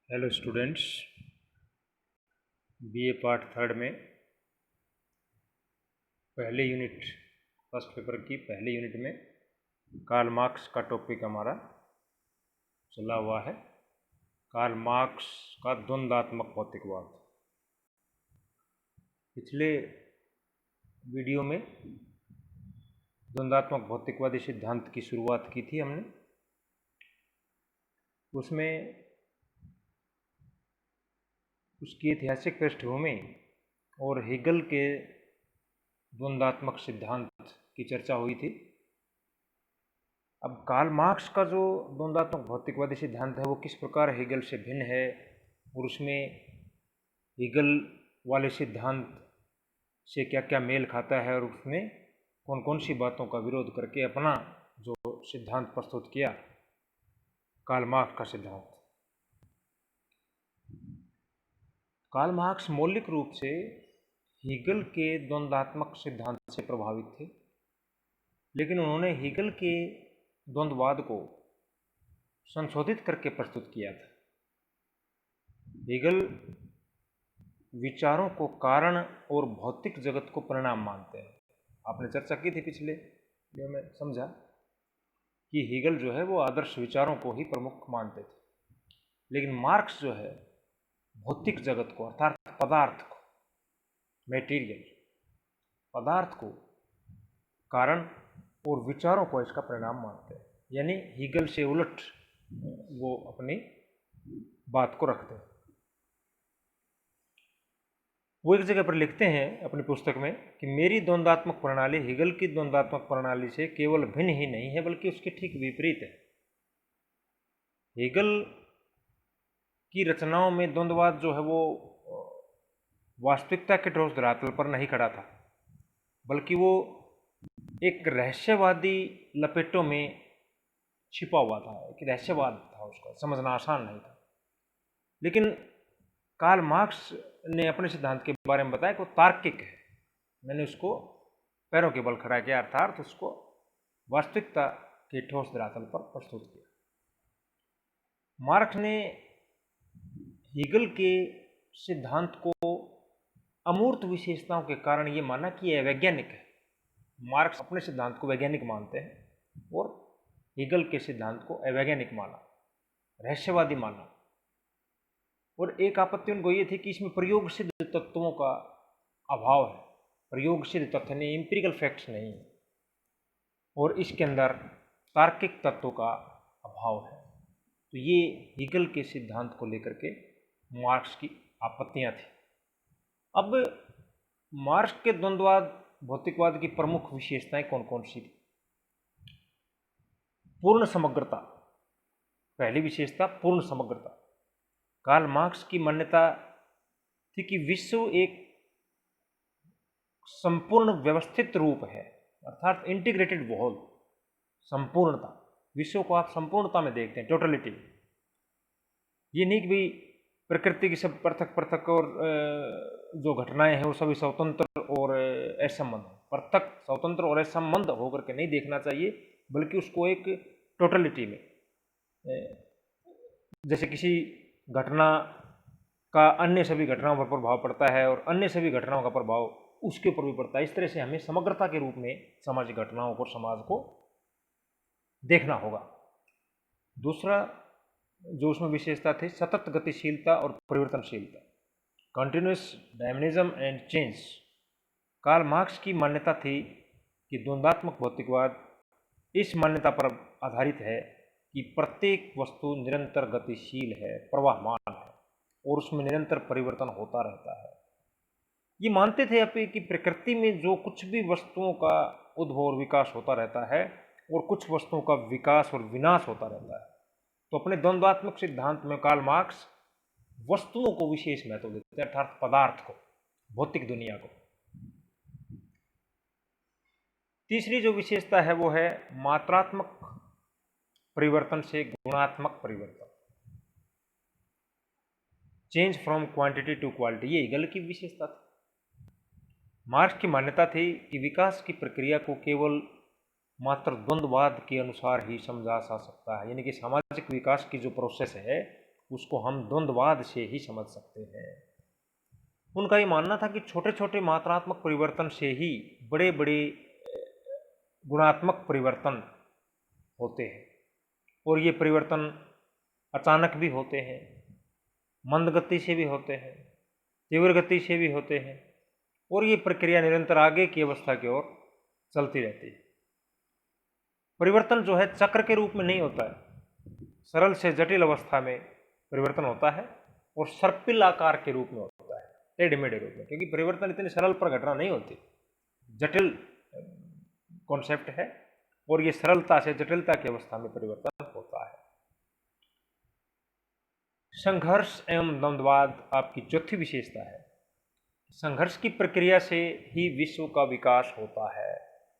Hello students, BA part third में पहले unit first paper की पहले यूनिट में कार्ल मार्क्स का टॉपिक हमारा चला हुआ है। कार्ल मार्क्स का द्वंद्वात्मक भौतिकवाद। पिछले वीडियो में द्वंद्वात्मक भौतिकवादी सिद्धांत की शुरुआत की थी हमने। उसमें उसकी ऐतिहासिक पृष्ठभूमि और हेगल के द्वंद्वात्मक सिद्धांत की चर्चा हुई थी। अब कार्ल मार्क्स का जो द्वंद्वात्मक भौतिकवादी सिद्धांत है वो किस प्रकार हेगल से भिन्न है और उसमें हेगल वाले सिद्धांत से क्या क्या मेल खाता है और उसने कौन कौन सी बातों का विरोध करके अपना जो सिद्धांत प्रस्तुत किया, कार्ल मार्क्स का सिद्धांत। कार्ल मार्क्स मौलिक रूप से हेगल के द्वंद्वात्मक सिद्धांत से प्रभावित थे, लेकिन उन्होंने हेगल के द्वंद्ववाद को संशोधित करके प्रस्तुत किया था। हेगल विचारों को कारण और भौतिक जगत को परिणाम मानते हैं। आपने चर्चा की थी पिछले वीडियो में, समझा कि हेगल जो है वो आदर्श विचारों को ही प्रमुख मानते थे, लेकिन मार्क्स जो है भौतिक जगत को अर्थात पदार्थ को, मेटीरियल पदार्थ को कारण और विचारों को इसका परिणाम मानते हैं। यानी हेगल से उलट वो अपनी बात को रखते हैं। वो एक जगह पर लिखते हैं अपनी पुस्तक में कि मेरी द्वंद्वात्मक प्रणाली हेगल की द्वंद्वात्मक प्रणाली से केवल भिन्न ही नहीं है बल्कि उसके ठीक विपरीत है। हेगल की रचनाओं में द्वंद्ववाद जो है वो वास्तविकता के ठोस धरातल पर नहीं खड़ा था, बल्कि वो एक रहस्यवादी लपेटों में छिपा हुआ था। एक रहस्यवाद था, उसका समझना आसान नहीं था। लेकिन कार्ल मार्क्स ने अपने सिद्धांत के बारे में बताया कि वो तार्किक है। मैंने उसको पैरों के बल खड़ा किया, अर्थात उसको वास्तविकता के ठोस धरातल पर प्रस्तुत किया। मार्क्स ने हेगल के सिद्धांत को अमूर्त विशेषताओं के कारण ये माना कि यह वैज्ञानिक है। मार्क्स अपने सिद्धांत को वैज्ञानिक मानते हैं और हेगल के सिद्धांत को अवैज्ञानिक माना, रहस्यवादी माना। और एक आपत्ति उनको ये थी कि इसमें प्रयोग सिद्ध तत्वों का अभाव है। प्रयोग सिद्ध तथ्य नहीं, एम्पिरिकल फैक्ट्स नहीं है, और इसके अंदर तार्किक तत्वों का अभाव है। तो ये हेगल के सिद्धांत को लेकर के मार्क्स की आपत्तियां थी। अब मार्क्स के द्वंद्ववाद भौतिकवाद की प्रमुख विशेषताएं कौन कौन सी थी? पूर्ण समग्रता, पहली विशेषता पूर्ण समग्रता। कार्ल मार्क्स की मान्यता थी कि विश्व एक संपूर्ण व्यवस्थित रूप है, अर्थात इंटीग्रेटेड होल, संपूर्णता। विश्व को आप संपूर्णता में देखते हैं, टोटलिटी। ये नहीं कि भाई प्रकृति की सब पृथक पृथक और जो घटनाएं हैं वो सभी स्वतंत्र और असंबद्ध। पृथक, स्वतंत्र और असंबद्ध होकर के नहीं देखना चाहिए, बल्कि उसको एक टोटलिटी में, जैसे किसी घटना का अन्य सभी घटनाओं पर प्रभाव पड़ता है और अन्य सभी घटनाओं का प्रभाव उसके ऊपर भी पड़ता है, इस तरह से हमें समग्रता के रूप में सामाजिक घटनाओं को, समाज को देखना होगा। दूसरा जो उसमें विशेषता थी, सतत गतिशीलता और परिवर्तनशीलता, continuous dynamism and change. Karl Marx की मान्यता थी कि द्वंद्वात्मक भौतिकवाद इस मान्यता पर आधारित है कि प्रत्येक वस्तु निरंतर गतिशील है, प्रवाहमान है, और उसमें निरंतर परिवर्तन होता रहता है। ये मानते थे आप कि प्रकृति में जो कुछ भी वस्तुओं का उद्भव और विकास होता रहता है और कुछ वस्तुओं का विकास और विनाश होता रहता है। तो अपने द्वंद्वात्मक सिद्धांत में कार्ल मार्क्स वस्तुओं को विशेष महत्व देते हैं, अर्थात पदार्थ को, भौतिक दुनिया को। तीसरी जो विशेषता है वो है मात्रात्मक परिवर्तन से गुणात्मक परिवर्तन, change from quantity to quality. ये हेगल की विशेषता थी। मार्क्स की मान्यता थी कि विकास की प्रक्रिया को केवल मात्र द्वंद्ववाद के अनुसार ही समझा जा सकता है। यानी कि सामाजिक विकास की जो प्रोसेस है उसको हम द्वंद्ववाद से ही समझ सकते हैं। उनका ये मानना था कि छोटे छोटे मात्रात्मक परिवर्तन से ही बड़े बड़े गुणात्मक परिवर्तन होते हैं, और ये परिवर्तन अचानक भी होते हैं, मंद गति से भी होते हैं, तीव्र गति से भी होते हैं, और ये प्रक्रिया निरंतर आगे की अवस्था की ओर चलती रहती है। परिवर्तन जो है चक्र के रूप में नहीं होता है, सरल से जटिल अवस्था में परिवर्तन होता है और सर्पिल आकार के रूप में होता है, टेढ़े मेढ़े रूप में, क्योंकि परिवर्तन इतनी सरल पर घटना नहीं होती, जटिल कॉन्सेप्ट है, और ये सरलता से जटिलता की अवस्था में परिवर्तन होता है। संघर्ष एवं द्वंद्ववाद आपकी चौथी विशेषता है। संघर्ष की प्रक्रिया से ही विश्व का विकास होता है।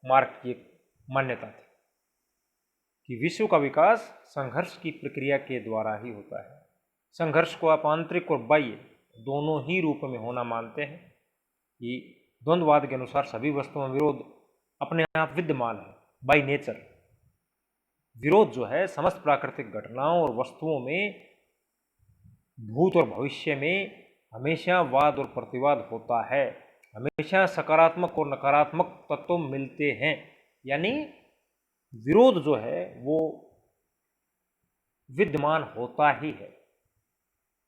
मार्क्स की एक मान्यता थी कि विश्व का विकास संघर्ष की प्रक्रिया के द्वारा ही होता है। संघर्ष को आप आंतरिक और बाह्य दोनों ही रूप में होना मानते हैं कि द्वंद्ववाद के अनुसार सभी वस्तुओं में विरोध अपने आप विद्यमान है, बाय नेचर। विरोध जो है समस्त प्राकृतिक घटनाओं और वस्तुओं में भूत और भविष्य में हमेशा वाद और प्रतिवाद होता है, हमेशा सकारात्मक और नकारात्मक तत्व मिलते हैं। यानी विरोध जो है वो विद्यमान होता ही है,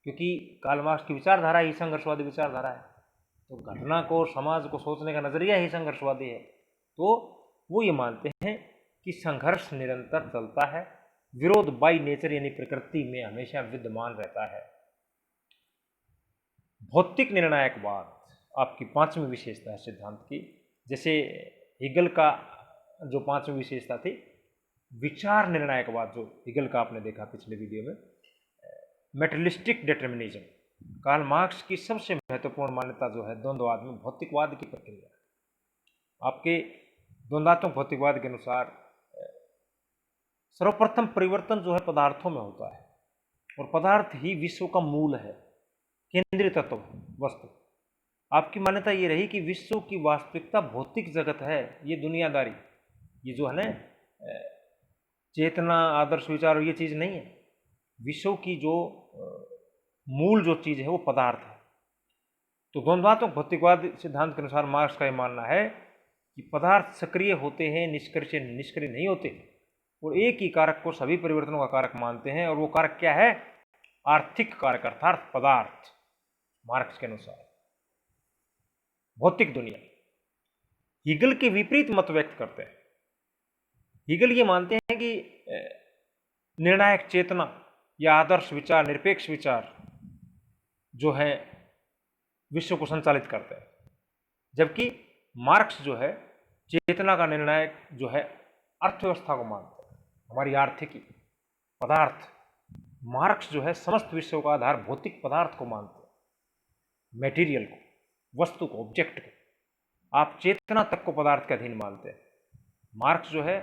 क्योंकि कार्ल मार्क्स की विचारधारा ही संघर्षवादी विचारधारा है, तो घटना को और समाज को सोचने का नजरिया ही संघर्षवादी है। तो वो ये मानते हैं कि संघर्ष निरंतर चलता है, विरोध बाय नेचर यानी प्रकृति में हमेशा विद्यमान रहता है। भौतिक निर्णायकवाद आपकी पांचवी विशेषता है सिद्धांत की। जैसे हिगल का जो पांचवी विशेषता थी विचार निर्णायकवाद, जो हिगल का आपने देखा पिछले वीडियो में, मेटेरियलिस्टिक डिटर्मिनिज्म, कार्ल मार्क्स की सबसे महत्वपूर्ण मान्यता जो है द्वंद्ववाद में भौतिकवाद की प्रक्रिया। आपके द्वंद्वात्मक भौतिकवाद के अनुसार सर्वप्रथम परिवर्तन जो है पदार्थों में होता है, और पदार्थ ही विश्व का मूल है, केंद्रीय तत्व वस्तु। आपकी मान्यता ये रही कि विश्व की वास्तविकता भौतिक जगत है, ये दुनियादारी, ये जो है ना चेतना, आदर्श, विचार, ये चीज़ नहीं है। विश्व की जो मूल जो चीज़ है वो पदार्थ है। तो द्वंद्वात्मक भौतिकवाद सिद्धांत के अनुसार मार्क्स का ये मानना है कि पदार्थ सक्रिय होते हैं, निष्क्रिय नहीं होते, और एक ही कारक को सभी परिवर्तनों का कारक मानते हैं, और वो कारक क्या है? आर्थिक कारक अर्थात पदार्थ। मार्क्स के अनुसार भौतिक दुनिया। हीगल के विपरीत मत व्यक्त करते हैं। हीगल ये मानते हैं कि निर्णायक चेतना या आदर्श विचार, निरपेक्ष विचार जो है विश्व को संचालित करते हैं, जबकि मार्क्स जो है चेतना का निर्णायक जो है अर्थव्यवस्था को मानते हैं, हमारी आर्थिकी, पदार्थ। मार्क्स जो है समस्त विश्व का आधार भौतिक पदार्थ को मानते हैं, मेटीरियल को, वस्तु को, ऑब्जेक्ट को। आप चेतना तक को पदार्थ के अधीन मानते हैं। मार्क्स जो है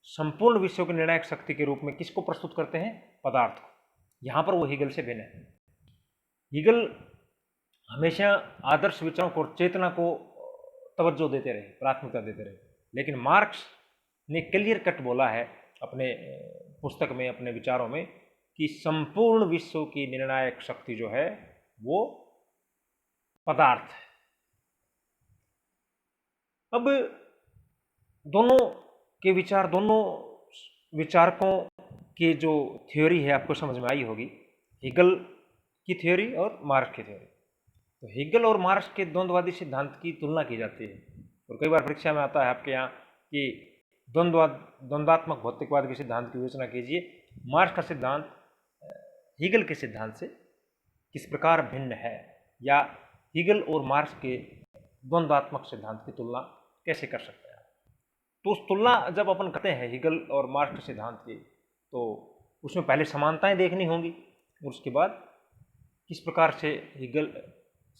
संपूर्ण विश्व की निर्णायक शक्ति के रूप में किसको प्रस्तुत करते हैं? पदार्थ को। यहां पर वो हीगल से भिन्न है। हीगल हमेशा आदर्श विचारों को और चेतना को तवज्जो देते रहे, प्राथमिकता देते रहे, लेकिन मार्क्स ने क्लियर कट बोला है अपने पुस्तक में, अपने विचारों में, कि संपूर्ण विश्व की निर्णायक शक्ति जो है वो पदार्थ है। अब दोनों के विचार, दोनों विचारकों की जो थ्योरी है आपको समझ में आई होगी, हीगल की थ्योरी और मार्क्स की थ्योरी। तो हीगल और मार्क्स के द्वंद्ववादी सिद्धांत की तुलना की जाती है, और कई बार परीक्षा में आता है आपके यहाँ कि द्वंद्वात्मक भौतिकवाद के सिद्धांत की विवेचना कीजिए, मार्क्स का सिद्धांत हीगल के सिद्धांत से किस प्रकार भिन्न है, या हीगल और मार्क्स के द्वंद्वात्मक सिद्धांत की तुलना कैसे कर सकते हैं। तो उस तुलना जब अपन करते हैं हीगल और मार्क्स के सिद्धांत की, तो उसमें पहले समानताएं देखनी होंगी, और उसके बाद किस प्रकार से हीगल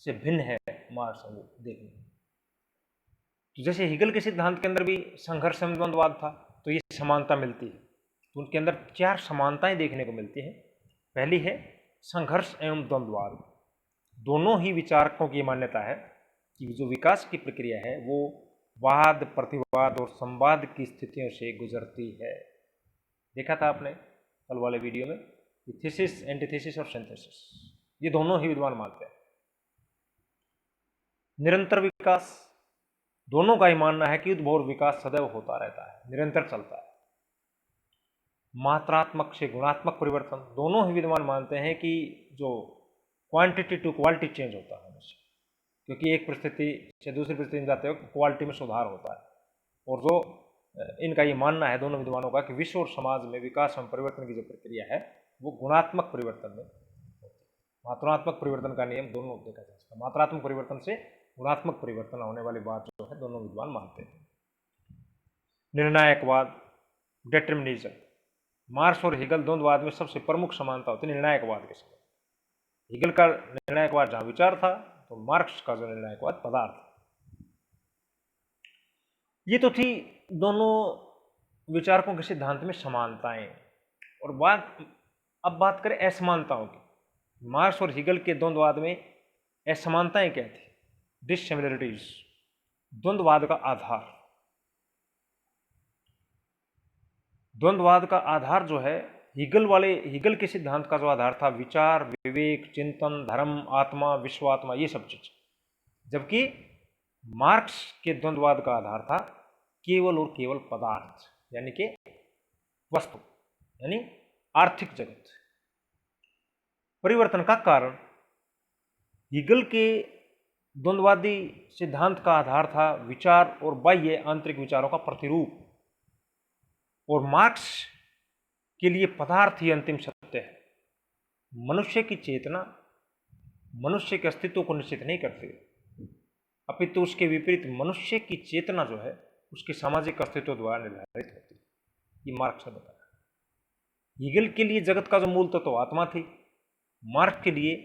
से भिन्न है मार्क्स, वो देखनी। तो जैसे हीगल के सिद्धांत के अंदर भी संघर्ष एवं द्वंद्ववाद था, तो ये समानता मिलती है। तो उनके अंदर 4 समानताएं देखने को मिलती हैं। पहली है संघर्ष एवं द्वंद्ववाद। दोनों ही विचारकों की मान्यता है कि जो विकास की प्रक्रिया है वो वाद, प्रतिवाद और संवाद की स्थितियों से गुजरती है। देखा था आपने कल वाले वीडियो में थीसिस, एंटीथीसिस और सिंथेसिस, ये दोनों ही विद्वान मानते हैं। निरंतर विकास, दोनों का ही मानना है कि उद्भव और विकास सदैव होता रहता है, निरंतर चलता है। मात्रात्मक से गुणात्मक परिवर्तन, दोनों ही विद्वान मानते हैं कि जो क्वांटिटी टू क्वालिटी चेंज होता है हमेशा, क्योंकि एक परिस्थिति से दूसरी परिस्थिति में जाते वक्त क्वालिटी में सुधार होता है। और जो इनका ये मानना है दोनों विद्वानों का कि विश्व और समाज में विकास एवं परिवर्तन की जो प्रक्रिया है वो गुणात्मक परिवर्तन में होती है। मात्रात्मक परिवर्तन का नियम दोनों देखा जा सकता है। मात्रात्मक परिवर्तन से गुणात्मक परिवर्तन होने वाली बात जो है दोनों विद्वान मानते हैं। निर्णायकवाद, डिटर्मिनिज्म, मार्क्स और हिगल द्वंद्ववाद में सबसे प्रमुख समानता होती है निर्णायकवाद के समय। हिगल का निर्णायकवाद जहां विचार था तो मार्क्स का जो निर्णायकवाद पदार्थ। ये तो थी दोनों विचारकों के सिद्धांत में समानताएं। और अब बात करें असमानताओं की। मार्क्स और हिगल के द्वंद्ववाद में असमानताएं क्या थी? डिससिमिलरिटीज, द्वंद्ववाद का आधार। द्वंद्ववाद का आधार जो है हिगल के सिद्धांत का जो आधार था विचार, विवेक, चिंतन, धर्म, आत्मा, विश्वात्मा, ये सब चीज। जबकि मार्क्स के द्वंद्ववाद का आधार था केवल और केवल पदार्थ, यानी कि वस्तु, यानी आर्थिक जगत। परिवर्तन का कारण, हिगल के द्वंद्ववादी सिद्धांत का आधार था विचार और बाह्य आंतरिक विचारों का प्रतिरूप, और मार्क्स के लिए पदार्थ ही अंतिम सत्य है। मनुष्य की चेतना मनुष्य के अस्तित्व को निश्चित नहीं करती, अपितु उसके विपरीत मनुष्य की चेतना जो है उसके सामाजिक अस्तित्व द्वारा निर्धारित होती है। ये मार्क्स ने बताया। हिगल के लिए जगत का जो मूल तत्व तो आत्मा थी। मार्क्स के लिए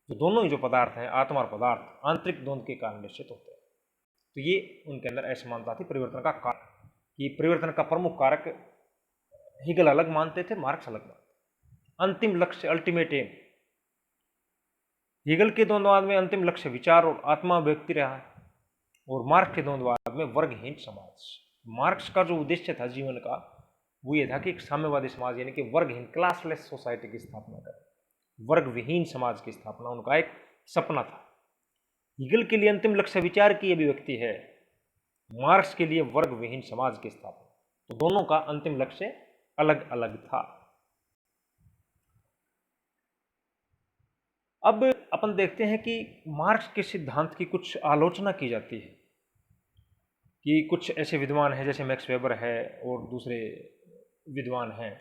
जो दोनों ही जो पदार्थ हैं, आत्मा और पदार्थ, आंतरिक द्वंद्व के कारण निश्चित होते हैं। तो ये उनके अंदर असमानता थी परिवर्तन का कारण, कि परिवर्तन का प्रमुख कारक हिगल अलग मानते थे, मार्क्स अलग मानते। अंतिम लक्ष्य, अल्टीमेट एम, हिगल के द्वंद्ववाद में अंतिम लक्ष्य विचार और आत्मा व्यक्ति रहा है, और मार्क्स के द्वंद्ववाद में वर्गहीन समाज। मार्क्स का जो उद्देश्य था जीवन का वो ये था कि एक साम्यवादी समाज यानी कि वर्गहीन, क्लासलेस सोसाइटी की स्थापना करें, वर्ग विहीन समाज की स्थापना उनका एक सपना था। हिगल के लिए अंतिम लक्ष्य विचार की अभिव्यक्ति है, मार्क्स के लिए वर्ग विहीन समाज की स्थापना। तो दोनों का अंतिम लक्ष्य अलग अलग था। अब अपन देखते हैं कि मार्क्स के सिद्धांत की कुछ आलोचना की जाती है, कि कुछ ऐसे विद्वान हैं जैसे मैक्स वेबर है और दूसरे विद्वान हैं,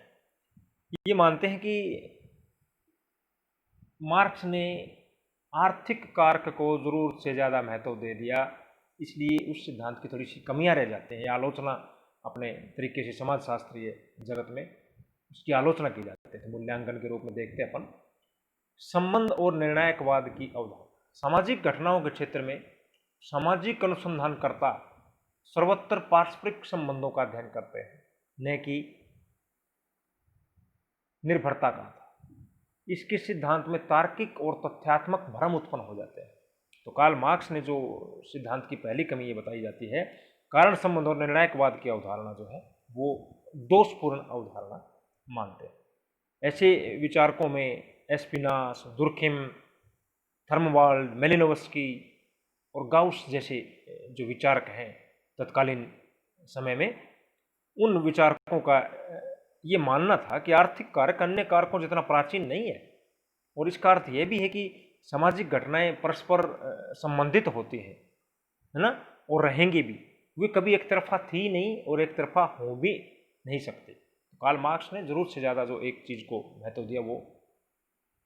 ये मानते हैं कि मार्क्स ने आर्थिक कारक को जरूरत से ज़्यादा महत्व दे दिया, इसलिए उस सिद्धांत की थोड़ी सी कमियां रह जाती हैं। आलोचना अपने तरीके से समाजशास्त्रीय जगत में उसकी आलोचना की जाती है, मूल्यांकन के रूप में देखते हैं अपन। संबंध और निर्णायकवाद की अवधारणा, सामाजिक घटनाओं के क्षेत्र में सामाजिक अनुसंधानकर्ता सर्वत्र पारस्परिक संबंधों का अध्ययन करते हैं, न कि निर्भरता का। इसके सिद्धांत में तार्किक और तथ्यात्मक भ्रम उत्पन्न हो जाते हैं। तो कार्ल मार्क्स ने जो सिद्धांत की पहली कमी ये बताई जाती है, कारण संबंध और निर्णायकवाद की अवधारणा जो है वो दोषपूर्ण अवधारणा मानते हैं। ऐसे विचारकों में एस्पिनास, दुर्खिम, थर्मवाल्ड, मेलिनोवस्की और गाउस जैसे जो विचारक हैं तत्कालीन समय में, उन विचारकों का ये मानना था कि आर्थिक कारक अन्य कारकों जितना प्राचीन नहीं है, और इसका अर्थ यह भी है कि सामाजिक घटनाएं परस्पर संबंधित होती हैं, है ना, और रहेंगी भी। वे कभी एक तरफा थी नहीं और एक तरफा हो भी नहीं सकती। कार्ल मार्क्स ने जरूरत से ज़्यादा जो एक चीज़ को महत्व दिया वो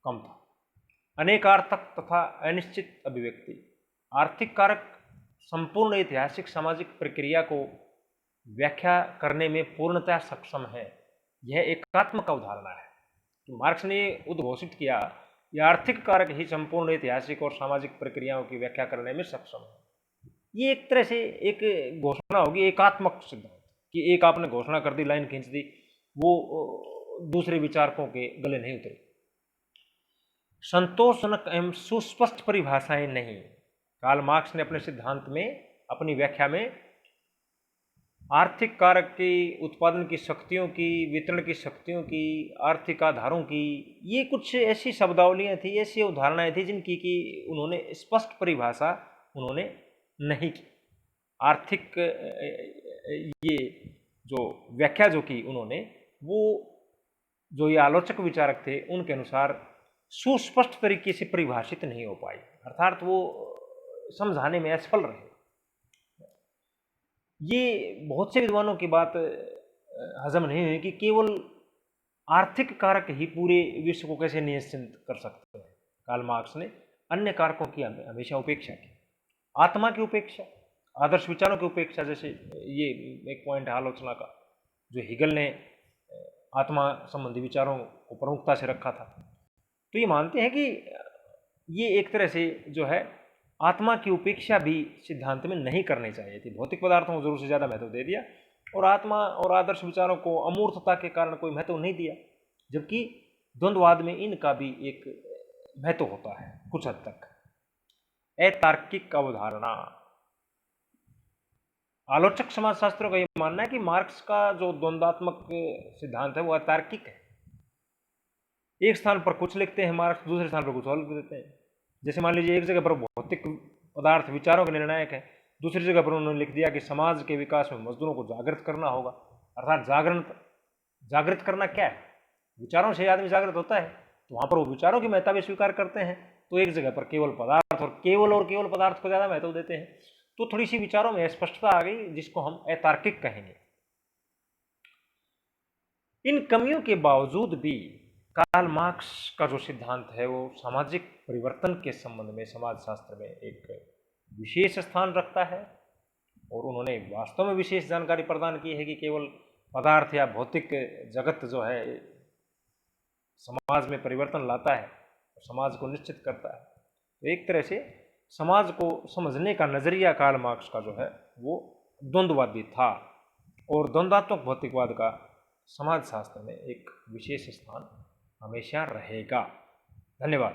कम था। अनेकार्थक तथा अनिश्चित अभिव्यक्ति, आर्थिक कारक संपूर्ण ऐतिहासिक सामाजिक प्रक्रिया को व्याख्या करने में पूर्णतः सक्षम है, यह एकात्मक अवधारणा है। तो मार्क्स ने उद्घोषित किया कि आर्थिक कारक ही संपूर्ण ऐतिहासिक और सामाजिक प्रक्रियाओं की व्याख्या करने में सक्षम है। ये एक तरह से एक घोषणा होगी एकात्मक सिद्धांत, कि एक आपने घोषणा कर दी, लाइन खींच दी, वो दूसरे विचारकों के गले नहीं उतरी। संतोषजनक एवं सुस्पष्ट परिभाषाएं नहीं। कार्ल मार्क्स ने अपने सिद्धांत में, अपनी व्याख्या में आर्थिक कारक की, उत्पादन की शक्तियों की, वितरण की शक्तियों की, आर्थिक आधारों की, ये कुछ ऐसी शब्दावलियाँ थी, ऐसी अवधारणाएँ थी जिनकी कि उन्होंने स्पष्ट परिभाषा उन्होंने नहीं की। आर्थिक ये जो व्याख्या जो की उन्होंने, वो जो ये आलोचक विचारक थे उनके अनुसार सुस्पष्ट तरीके से परिभाषित नहीं हो पाई, अर्थात वो समझाने में असफल रहे। ये बहुत से विद्वानों की बात हजम नहीं हुई कि केवल आर्थिक कारक ही पूरे विश्व को कैसे नियंत्रित कर सकते हैं। कार्ल मार्क्स ने अन्य कारकों की हमेशा उपेक्षा की, आत्मा की उपेक्षा, आदर्श विचारों की उपेक्षा। जैसे ये एक पॉइंट है आलोचना का, जो हिगल ने आत्मा संबंधी विचारों को प्रमुखता से रखा था। तो ये मानते हैं कि ये एक तरह से जो है आत्मा की उपेक्षा भी सिद्धांत में नहीं करनी चाहिए थी। भौतिक पदार्थों को जरूर से ज़्यादा महत्व दे दिया और आत्मा और आदर्श विचारों को अमूर्तता के कारण कोई महत्व नहीं दिया, जबकि द्वंद्ववाद में इनका भी एक महत्व होता है कुछ हद तक। अतार्किक अवधारणा, आलोचक समाजशास्त्रों का यह मानना है कि मार्क्स का जो द्वंद्वात्मक सिद्धांत है वो अतार्किक है। एक स्थान पर कुछ लिखते हैं मार्क्स, दूसरे स्थान पर कुछ और लिख देते हैं। जैसे मान लीजिए एक जगह पर भौतिक पदार्थ विचारों के निर्णायक है, दूसरी जगह पर उन्होंने लिख दिया कि समाज के विकास में मजदूरों को जागृत करना होगा। अर्थात जागृत करना क्या है? विचारों से आदमी जागृत होता है, तो वहां पर वो विचारों की महत्ता भी स्वीकार करते हैं। तो एक जगह पर केवल पदार्थ और केवल पदार्थ को ज्यादा महत्व देते हैं। तो थोड़ी सी विचारों में स्पष्टता आ गई, जिसको हम अतार्किक कहेंगे। इन कमियों के बावजूद भी कार्ल मार्क्स का जो सिद्धांत है वो सामाजिक परिवर्तन के संबंध में समाजशास्त्र में एक विशेष स्थान रखता है, और उन्होंने वास्तव में विशेष जानकारी प्रदान की है कि केवल पदार्थ या भौतिक जगत जो है समाज में परिवर्तन लाता है और समाज को निश्चित करता है। तो एक तरह से समाज को समझने का नजरिया कार्ल मार्क्स का जो है वो द्वंद्ववादी था, और द्वंद्वात्मक भौतिकवाद का समाजशास्त्र में एक विशेष स्थान हमेशा रहेगा। धन्यवाद।